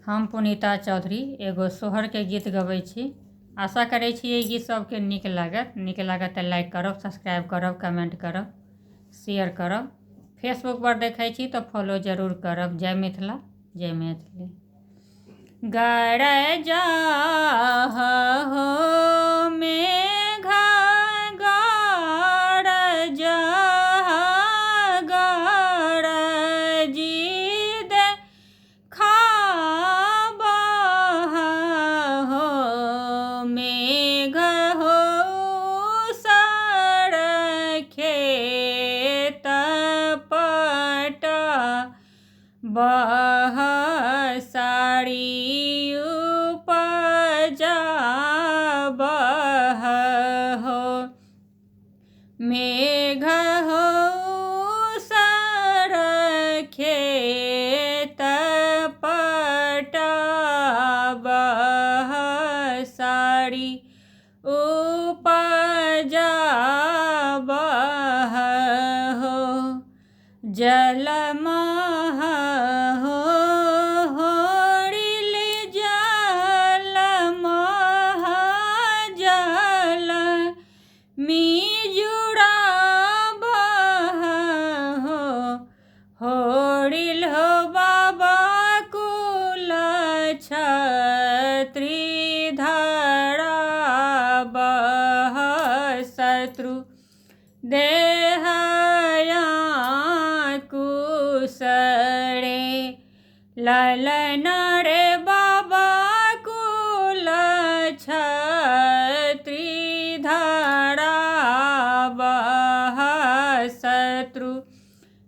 हम पुनीता चौधरी एगो सोहर के गीत गबै छी। आशा करै छी ये गीत सबके नीक लागत तऽ लाइक करब, सब्सक्राइब करब, कमेंट करब, शेयर करब। फेसबुक पर देखै छी तो फॉलो जरूर करब। जय मिथिला, जय मैथिली। गरजा हो मेघा गरजा गरजी देखाबा हो मेघ हो सर खेत पटा बह साड़ी उपजा बह हो मेघ हो सर खेत पटा बह साड़ी उपजा बह हो जल होरिल हो बाबा कुल छत्री धरा बह शत्रु देहया कुसरे ललन रे बाबा कुल छत्री धरा बह शत्रु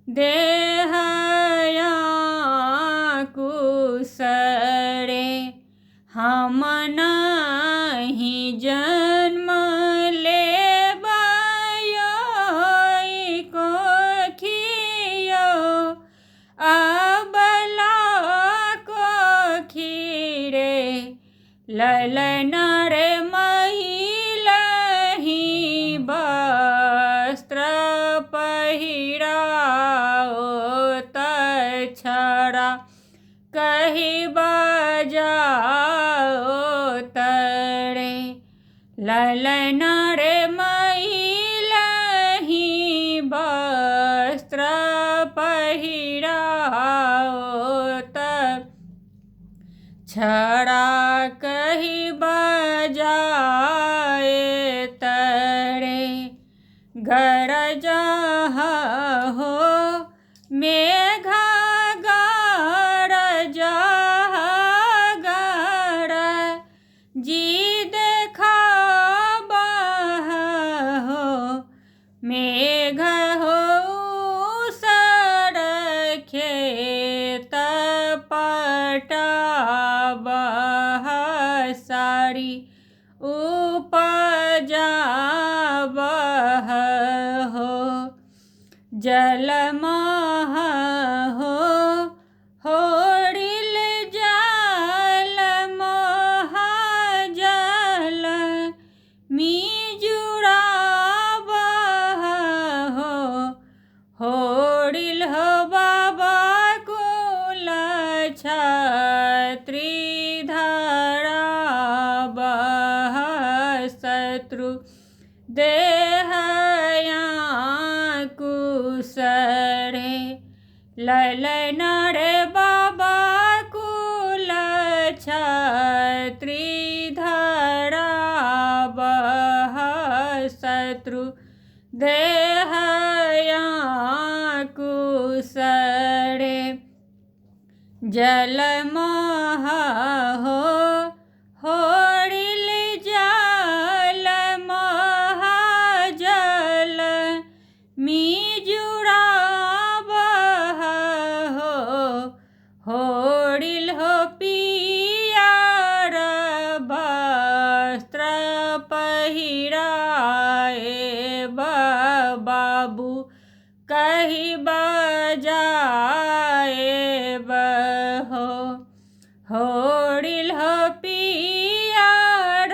देहया कुसरे हम नहीं जन्म लेबयो को खियो अबला को खीरे ललन रे महिलहि वस्त्र पहिराओ छड़ा कही बजाओ तरे ललन रे महिलहि वस्त्र पहिराओ छड़ा कही बजाए तरे गरजा हो मेघा गरजा गरजी देखाबा हो मेघ हो सर खेत पटा बह साड़ी उपजा बह हो जल हो होरिल जल महाजल मिजुड़ा बह हो होरिल हो बाबा कुल छत्री धरा बह शत्रु देहया कुसरे ललन रे बाबा कुल छत्री धरा बह शत्रु देहया कुसरे जल हो होरिल जल महाजल मिजुड़ा बह हो होरिल हो पियर वस्त्र पहिराए बाबू कही बजाए बहो होरिल हो पियर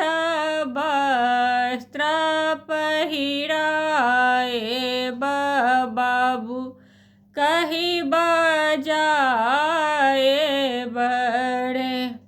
वस्त्र पहिराए बाबू कही बजाए बड़ मेरे